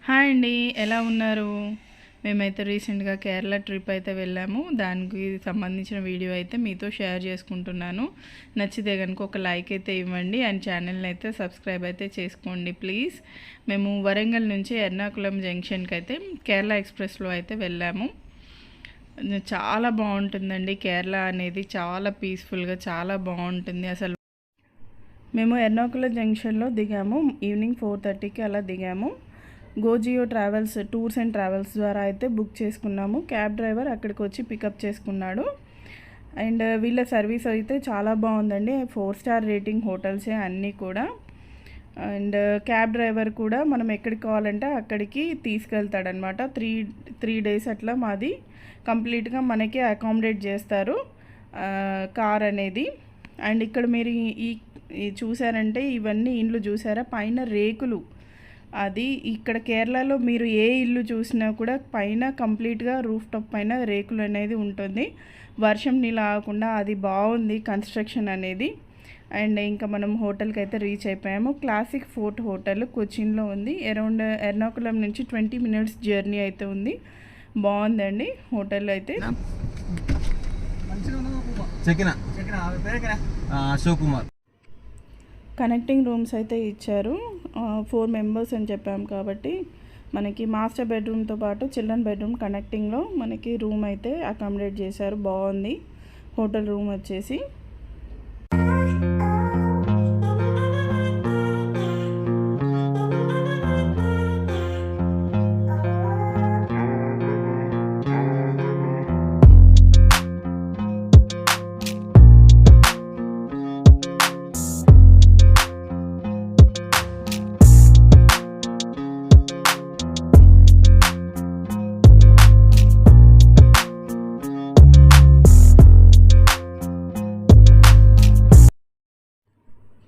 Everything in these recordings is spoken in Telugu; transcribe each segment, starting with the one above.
హాయ్ అండి, ఎలా ఉన్నారు? మేమైతే రీసెంట్గా కేరళ ట్రిప్ అయితే వెళ్ళాము. దానికి సంబంధించిన వీడియో అయితే మీతో షేర్ చేసుకుంటున్నాను. నచ్చితే కనుక ఒక లైక్ అయితే ఇవ్వండి అండ్ ఛానల్ని అయితే సబ్స్క్రైబ్ అయితే చేసుకోండి ప్లీజ్. మేము వరంగల్ నుంచి ఎర్నాకుళం జంక్షన్కి అయితే కేరళ ఎక్స్ప్రెస్లో అయితే వెళ్ళాము. చాలా బాగుంటుందండి కేరళ అనేది, చాలా పీస్ఫుల్గా చాలా బాగుంటుంది. అసలు మేము ఎర్నాకుళం జంక్షన్లో దిగాము. ఈవినింగ్ 4:30కి అలా దిగాము. గోజియో ట్రావెల్స్ టూర్స్ అండ్ ట్రావెల్స్ ద్వారా అయితే బుక్ చేసుకున్నాము. క్యాబ్ డ్రైవర్ అక్కడికి వచ్చి పికప్ చేసుకున్నాడు. అండ్ వీళ్ళ సర్వీస్ అయితే చాలా బాగుందండి. 4 స్టార్ రేటింగ్ హోటల్సే అన్నీ కూడా. అండ్ క్యాబ్ డ్రైవర్ కూడా మనం ఎక్కడికి కావాలంటే అక్కడికి తీసుకెళ్తాడనమాట. త్రీ డేస్ అట్లా మాది కంప్లీట్గా మనకి అకామిడేట్ చేస్తారు కార్ అనేది. అండ్ ఇక్కడ మీరు ఈ చూసారంటే ఇవన్నీ ఇండ్లు చూసారా, పైన రేకులు. అది ఇక్కడ కేరళలో మీరు ఏ ఇల్లు చూసినా కూడా పైన కంప్లీట్గా రూఫ్ టాప్ పైన రేకులు అనేది ఉంటుంది. వర్షం నీళ్ళు ఆగకుండా అది బాగుంది కన్స్ట్రక్షన్ అనేది. అండ్ ఇంకా మనం హోటల్కి అయితే రీచ్ అయిపోయాము. క్లాసిక్ ఫోర్ట్ హోటల్ కొచ్చిన్లో ఉంది. అరౌండ్ ఎర్నాకుళం నుంచి 20 minutes జర్నీ అయితే ఉంది. బాగుందండి హోటల్ అయితే. అశోక్ కుమార్ కనెక్టింగ్ రూమ్స్ అయితే ఇచ్చారు. 4 members అని చెప్పాము కాబట్టి మనకి మాస్టర్ బెడ్రూమ్తో పాటు చిల్డ్రన్ బెడ్రూమ్ కనెక్టింగ్లో మనకి రూమ్ అయితే అకామిడేట్ చేశారు. బాగుంది హోటల్ రూమ్ వచ్చేసి.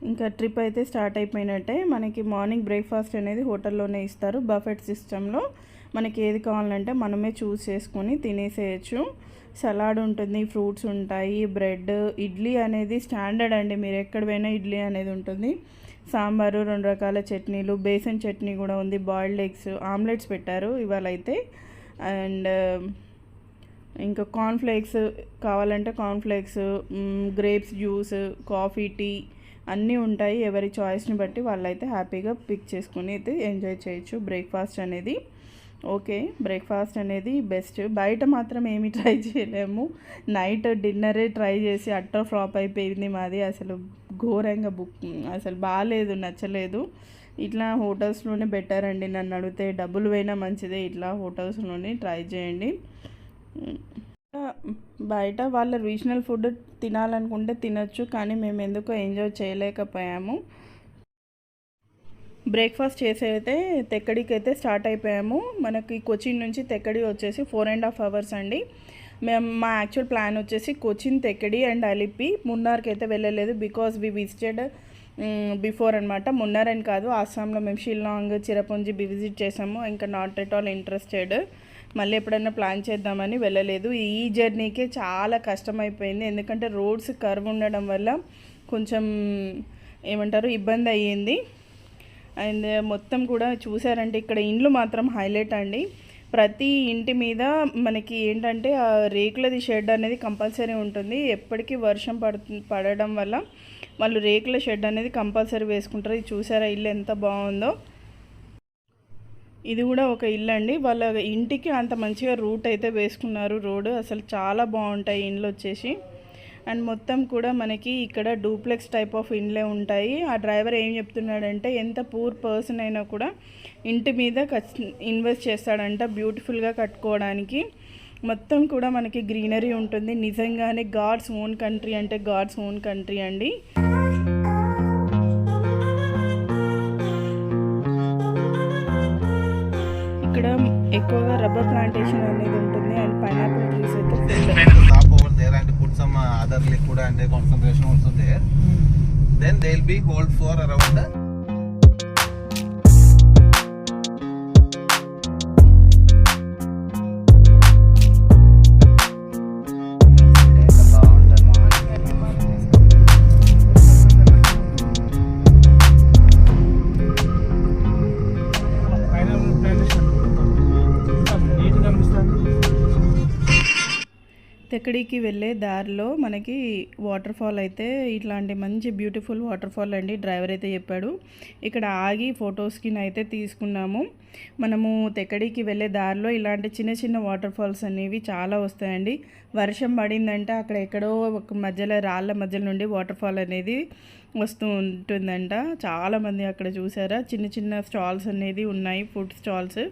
ఇంకా ట్రిప్ అయితే స్టార్ట్ అయిపోయినట్టే. మనకి మార్నింగ్ బ్రేక్ఫాస్ట్ అనేది హోటల్లోనే ఇస్తారు. బఫెట్ సిస్టంలో మనకి ఏది కావాలంటే మనమే చూస్ చేసుకొని తినేసేయచ్చు. సలాడ్ ఉంటుంది, ఫ్రూట్స్ ఉంటాయి, బ్రెడ్, ఇడ్లీ అనేది స్టాండర్డ్ అండి. మీరు ఎక్కడ పోయినా ఇడ్లీ అనేది ఉంటుంది. సాంబారు, 2 రకాల చట్నీలు, బేసన్ చట్నీ కూడా ఉంది, బాయిల్డ్ ఎగ్స్, ఆమ్లెట్స్ పెట్టారు ఇవాళ అయితే. అండ్ ఇంకా కార్న్ఫ్లేక్స్ కావాలంటే cornflakes, grapes juice, coffee, tea అన్నీ ఉంటాయి. ఎవరి చాయిస్ని బట్టి వాళ్ళైతే హ్యాపీగా పిక్ చేసుకుని అయితే ఎంజాయ్ చేయొచ్చు బ్రేక్ఫాస్ట్ అనేది. ఓకే, బ్రేక్ఫాస్ట్ అనేది బెస్ట్. బయట మాత్రం ఏమీ ట్రై చేయలేము. నైట్ డిన్నరే ట్రై చేసి అట్టర్ ఫ్లాప్ అయిపోయింది మాది. అసలు ఘోరంగా అసలు బాగాలేదు, నచ్చలేదు. ఇట్లా హోటల్స్లోనే బెటర్ అండి నన్ను అడిగితే. డబ్బులు పోయినా మంచిదే, ఇట్లా హోటల్స్లోనే ట్రై చేయండి. బయట వాళ్ళ రీజనల్ ఫుడ్ తినాలనుకుంటే తినొచ్చు, కానీ మేము ఎందుకో ఎంజాయ్ చేయలేకపోయాము. బ్రేక్ఫాస్ట్ చేసి అయితే తెక్కడికి అయితే స్టార్ట్ అయిపోయాము. మనకి కొచ్చిన్ నుంచి తెక్కడి వచ్చేసి 4.5 hours అండి. మా యాక్చువల్ ప్లాన్ వచ్చేసి కొచ్చిన్, తెక్కడి అండ్ అలిపి. మున్నార్కి అయితే వెళ్ళలేదు బికాజ్ వి విజిటెడ్ బిఫోర్ అనమాట. మున్నార్ అని కాదు, ఆసాంలో మేము షిల్లాంగ్, చిరపుంజి విజిట్ చేసాము. ఇంకా నాట్ ఎట్ ఆల్ ఇంట్రెస్టెడ్. మళ్ళీ ఎప్పుడైనా ప్లాన్ చేద్దామని వెళ్ళలేదు. ఈ జర్నీకే చాలా కష్టమైపోయింది, ఎందుకంటే రోడ్స్ కర్వ్ ఉండడం వల్ల కొంచెం ఏమంటారు ఇబ్బంది అయ్యింది. అండ్ మొత్తం కూడా చూసారంటే ఇక్కడ ఇండ్లు మాత్రం హైలైట్ అండి. ప్రతి ఇంటి మీద మనకి ఏంటంటే ఆ రేకులది షెడ్ అనేది కంపల్సరీ ఉంటుంది. ఎప్పటికీ వర్షం పడడం వల్ల వాళ్ళు రేకుల షెడ్ అనేది కంపల్సరీ వేసుకుంటారు. ఇది చూసారా ఇల్లు ఎంత బాగుందో. ఇది కూడా ఒక ఇల్లు అండి. వాళ్ళ ఇంటికి అంత మంచిగా రూట్ అయితే వేసుకున్నారు. రోడ్డు అసలు చాలా బాగుంటాయి ఇండ్లు వచ్చేసి. అండ్ మొత్తం కూడా మనకి ఇక్కడ డూప్లెక్స్ టైప్ ఆఫ్ ఇండ్లే ఉంటాయి. ఆ డ్రైవర్ ఏం చెప్తున్నాడంటే ఎంత పూర్ పర్సన్ అయినా కూడా ఇంటి మీద ఇన్వెస్ట్ చేస్తాడంట బ్యూటిఫుల్గా కట్టుకోవడానికి. మొత్తం కూడా మనకి గ్రీనరీ ఉంటుంది. నిజంగానే గాడ్స్ ఓన్ కంట్రీ అంటే గాడ్స్ ఓన్ కంట్రీ అండి. ఇక్కడ ఎక్కువగా రబ్బర్ ప్లాంటేషన్ అనేది ఉంటుంది అండ్ పైనాపిల్ ట్రీస్ అయితే put some other liquid and concentration also there. Then they'll be hold for around తెక్కడికి వెళ్ళే దారిలో మనకి వాటర్ ఫాల్ అయితే ఇట్లాంటి మంచి బ్యూటిఫుల్ వాటర్ ఫాల్ అండి. డ్రైవర్ అయితే చెప్పాడు. ఇక్కడ ఆగి ఫొటోస్కి అయితే తీసుకున్నాము. మనము తెక్కడికి వెళ్ళే దారిలో ఇలాంటి చిన్న చిన్న వాటర్ ఫాల్స్ అనేవి చాలా వస్తాయండి. వర్షం పడిందంటే అక్కడ ఎక్కడో ఒక మధ్యలో రాళ్ళ మధ్యలో నుండి వాటర్ ఫాల్ అనేది వస్తూ ఉంటుందంట. చాలామంది అక్కడ చూసారా చిన్న చిన్న స్టాల్స్ అనేది ఉన్నాయి, ఫుడ్ స్టాల్స్.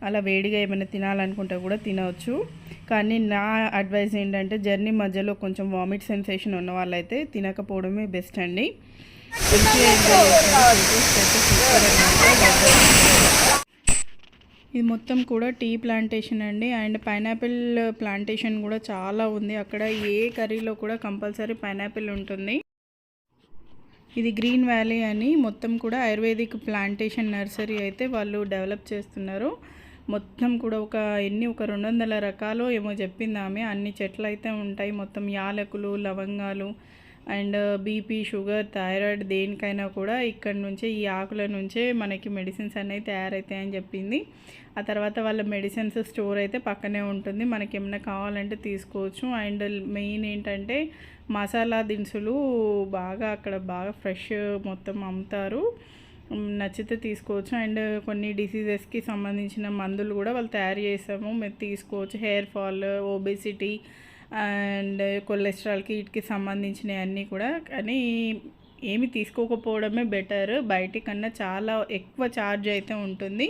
అలా వేడిగా ఏమైనా తినాలనుకుంటే కూడా తినవచ్చు. కానీ నా అడ్వైస్ ఏంటంటే జర్నీ మధ్యలో కొంచెం వామిట్ సెన్సేషన్ ఉన్న వాళ్ళైతే తినకపోవడమే బెస్ట్ అండి. ఇది మొత్తం కూడా టీ ప్లాంటేషన్ అండి. అండ్ పైనాపిల్ ప్లాంటేషన్ కూడా చాలా ఉంది అక్కడ. ఏ కర్రీలో కూడా కంపల్సరీ పైనాపిల్ ఉంటుంది. ఇది గ్రీన్ వ్యాలీ అని మొత్తం కూడా ఆయుర్వేదిక్ ప్లాంటేషన్ నర్సరీ అయితే వాళ్ళు డెవలప్ చేస్తున్నారు. మొత్తం కూడా ఒక 200 రకాలు ఏమో చెప్పింది ఆమె. అన్ని చెట్లు అయితే ఉంటాయి. మొత్తం యాలకులు, లవంగాలు అండ్ బీపీ, షుగర్, థైరాయిడ్ దేనికైనా కూడా ఇక్కడ నుంచే ఈ ఆకుల నుంచే మనకి మెడిసిన్స్ అనేవి తయారవుతాయని చెప్పింది. ఆ తర్వాత వాళ్ళ మెడిసిన్స్ స్టోర్ అయితే పక్కనే ఉంటుంది. మనకి ఏమైనా కావాలంటే తీసుకోవచ్చు. అండ్ మెయిన్ ఏంటంటే మసాలా దినుసులు అక్కడ బాగా ఫ్రెష్ మొత్తం అమ్ముతారు. నచ్చితే తీసుకోవచ్చు. అండ్ కొన్ని డిసీజెస్కి సంబంధించిన మందులు కూడా వాళ్ళు తయారు చేసాము, మీరు తీసుకోవచ్చు. హెయిర్ ఫాల్, ఒబేసిటీ అండ్ కొలెస్ట్రాల్కి వీటికి సంబంధించినవి అన్నీ కూడా. కానీ ఏమి తీసుకోకపోవడమే బెటర్. బయటి కన్నా చాలా ఎక్కువ ఛార్జ్ అయితే ఉంటుంది.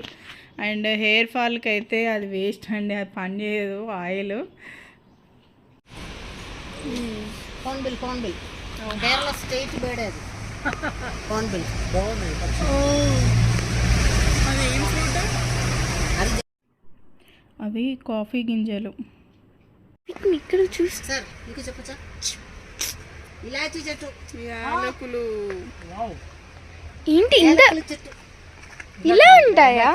అండ్ హెయిర్ ఫాల్కి అయితే అది వేస్ట్ అండి, అది పని చేయదు ఆయిల్. కేరళ స్టేట్ బేడ్ అది కాన్బిల్. అవి కాఫీ గింజలు. ఇక్కడ చూసి సార్ ఇంకా చెప్పచ్చా, ఇలాచీ చెట్టు, యాలకులు. ఏంటి ఇంత చెట్టు ఇలా ఉంటాయా?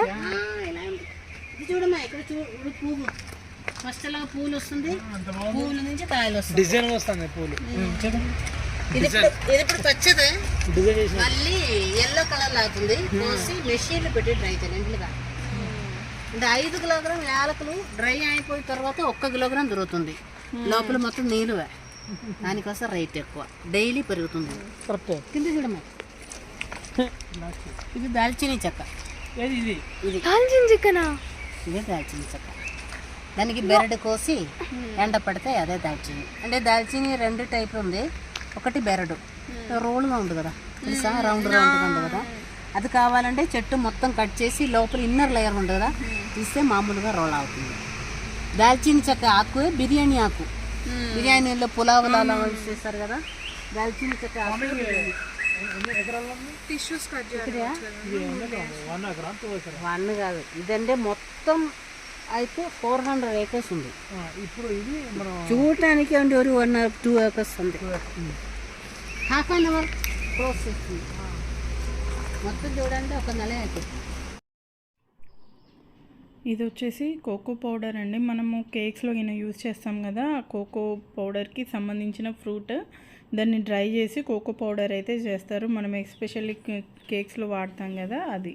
ఇలా ఉంది. ఇది చూడమ్మా, ఇక్కడ చూడు పువ్వు. ఫస్ట్ అలా పూలు వస్తుంది, పువ్వుల నుంచి కాయలు వస్తుంది, డిజైన్ వస్తుంది పూలు. ఇది ఇప్పుడు పచ్చదే మళ్ళీ ఎల్లో కలర్ అవుతుంది. కోసి మెషిన్లు పెట్టి డ్రై చేయాలి ఇంట్లుగా. అంటే 5 కిలోగ్రామ్ యాలకులు డ్రై అయిపోయిన తర్వాత 1 కిలోగ్రామ్ దొరుకుతుంది. లోపల మొత్తం నీళ్ళువే, దానికోసం రేట్ ఎక్కువ, డైలీ పెరుగుతుంది. కింద చూడమ్మా, ఇది దాల్చినీ చెక్క. ఇది దాల్చిన చెక్కనా? ఇదే దాల్చినీ చెక్క. దానికి బెరడు కోసి ఎండ పడితే అదే దాల్చిని. అంటే దాల్చిని 2 టైపులు ఉంది. ఒకటి బెరడు, రోల్గా ఉంటుంది కదా, తెలుసా, రౌండ్గా ఉంటుంది కదా. అది కావాలంటే చెట్టు మొత్తం కట్ చేసి లోపల ఇన్నర్ లేయర్ ఉంటుంది కదా, తీస్తే మామూలుగా రోల్ అవుతుంది. దాల్చిని చెక్క ఆకు బిర్యానీ ఆకు, బిర్యానీలో పులావులు అలా చేస్తారు కదా. దాల్చిని చెక్క ఆకు 1 కాదు, ఇదంటే మొత్తం అయితే 400 acres ఉంది. ఇప్పుడు ఇది మనం చూడటానికి అంటే ఒక 1 or 2 acres ఉంది. ½ an hour ప్రాసెస్ మొత్తం చూడండి, ఒక నెల అవుతుంది. ఇది వచ్చేసి కోకో పౌడర్ అండి. మనము కేక్స్లో యూజ్ చేస్తాం కదా, ఆ కోకో పౌడర్కి సంబంధించిన ఫ్రూట్. దాన్ని డ్రై చేసి కోకో పౌడర్ అయితే చేస్తారు. మనం ఎస్పెషల్లీ కేక్స్లో వాడతాం కదా అది.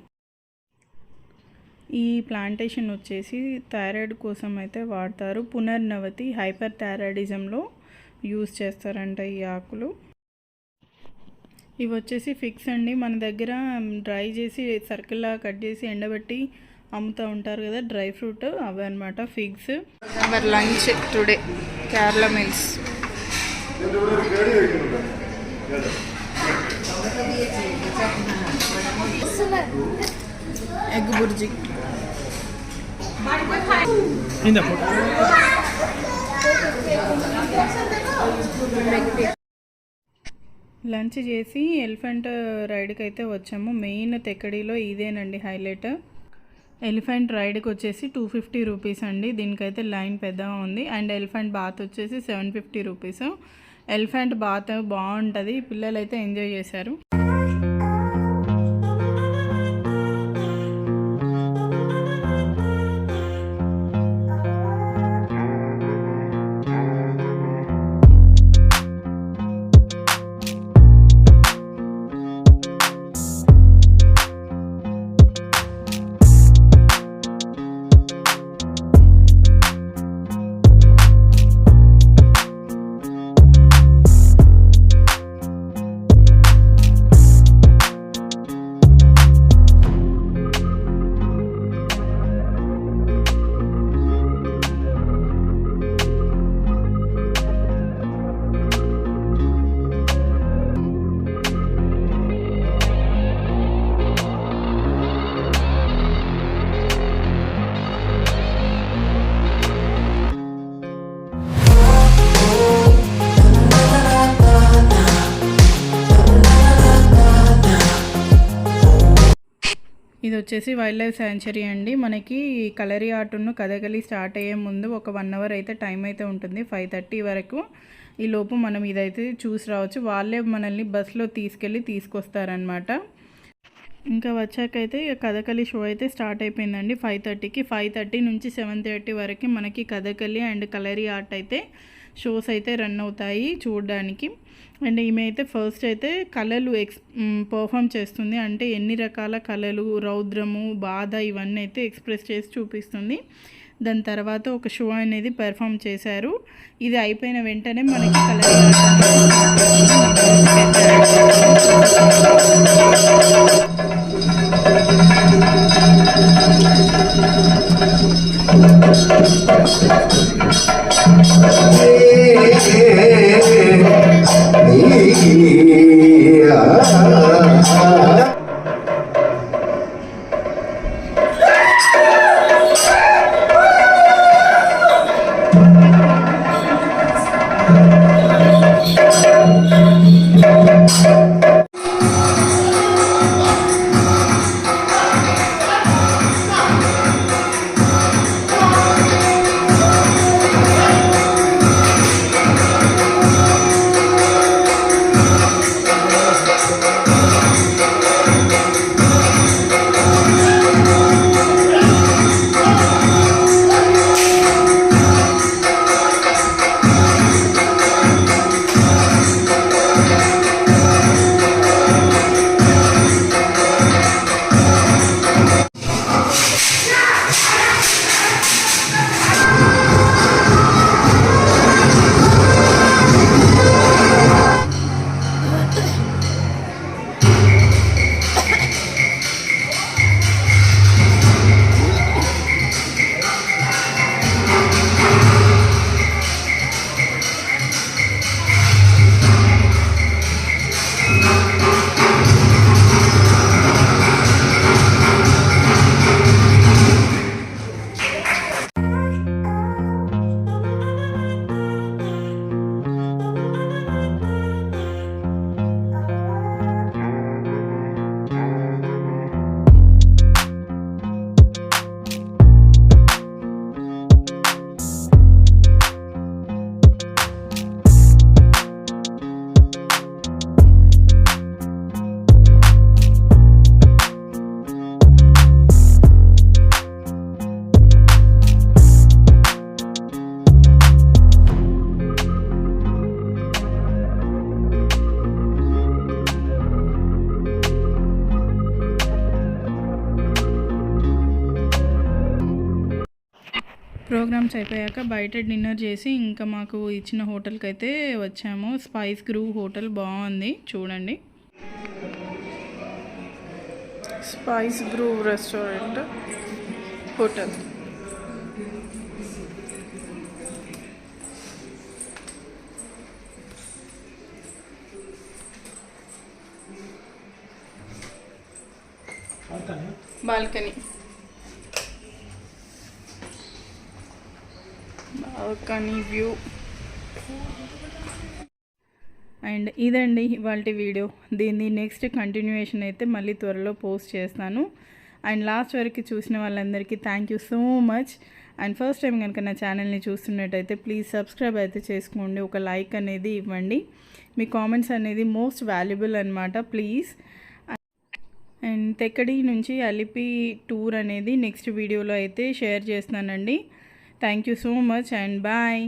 ఈ ప్లాంటేషన్ వచ్చేసి థైరాయిడ్ కోసం అయితే వాడతారు. పునర్నవతి హైపర్ థైరాయిడిజంలో యూజ్ చేస్తారంట ఈ ఆకులు. ఇవి వచ్చేసి ఫిక్స్ అండి. మన దగ్గర డ్రై చేసి సర్కిల్లా కట్ చేసి ఎండబెట్టి అమ్ముతూ ఉంటారు కదా, డ్రై ఫ్రూట్, అవి అనమాట ఫిగ్స్. మరి lunch today Kerala meals. Egg bhurji. Lunch చేసి ఎలిఫెంట్ రైడ్కి అయితే వచ్చాము. మెయిన్ తెక్కడిలో ఇదేనండి హైలైట్. ఎలిఫెంట్ రైడ్కి వచ్చేసి 250 రూపీస్ అండి. దీనికైతే లైన్ పెద్దగా ఉంది. అండ్ ఎలిఫెంట్ బాత్ వచ్చేసి 750 రూపీస్. ఎలిఫెంట్ బాత్ బాగుంటుంది, పిల్లలు అయితే ఎంజాయ్ చేశారు. వచ్చేసి వైల్డ్ లైఫ్ శాంచురీ అండి. మనకి కలరీ ఆర్ట్ను కథకళి స్టార్ట్ అయ్యే ముందు ఒక 1 అవర్ అయితే టైం అయితే ఉంటుంది, 5:30 వరకు. ఈ లోపు మనం ఇదైతే చూసి రావచ్చు. వాళ్ళే మనల్ని బస్లో తీసుకొస్తారనమాట. ఇంకా వచ్చాకైతే కథకళి షో అయితే స్టార్ట్ అయిపోయిందండి 5:30కి. 5:30 నుంచి 7:30 వరకు మనకి కథకళి అండ్ కలరీ ఆర్ట్ అయితే షోస్ అయితే రన్ అవుతాయి చూడడానికి. అండ్ ఈమె అయితే ఫస్ట్ అయితే కళలు పర్ఫామ్ చేస్తుంది. అంటే ఎన్ని రకాల కళలు, రౌద్రము, బాధ ఇవన్నీ అయితే ఎక్స్ప్రెస్ చేసి చూపిస్తుంది. దాని తర్వాత ఒక షో అనేది పెర్ఫామ్ చేశారు. ఇది అయిపోయిన వెంటనే మనకి కలరీ ప్రోగ్రామ్స్ అయిపోయాక బయట డిన్నర్ చేసి ఇంకా మాకు ఇచ్చిన హోటల్కి అయితే వచ్చాము. స్పైస్ గ్రూవ్ హోటల్ బాగుంది చూడండి. Spice groove restaurant hotel. Balcony view. And ఇదండి ఇవాళ వీడియో. దీన్ని నెక్స్ట్ కంటిన్యూయేషన్ అయితే మళ్ళీ త్వరలో పోస్ట్ చేస్తాను. అండ్ లాస్ట్ వరకు చూసిన వాళ్ళందరికీ thank you so much. And first time కనుక నా ఛానల్ని చూస్తున్నట్టయితే ప్లీజ్ సబ్స్క్రైబ్ అయితే చేసుకోండి, ఒక లైక్ అనేది ఇవ్వండి. మీ కామెంట్స్ అనేది మోస్ట్ వాల్యుబుల్ అనమాట, ప్లీజ్. అండ్ తెక్కడి నుంచి అలిపి టూర్ అనేది నెక్స్ట్ వీడియోలో అయితే షేర్ చేస్తానండి. Thank you so much and bye.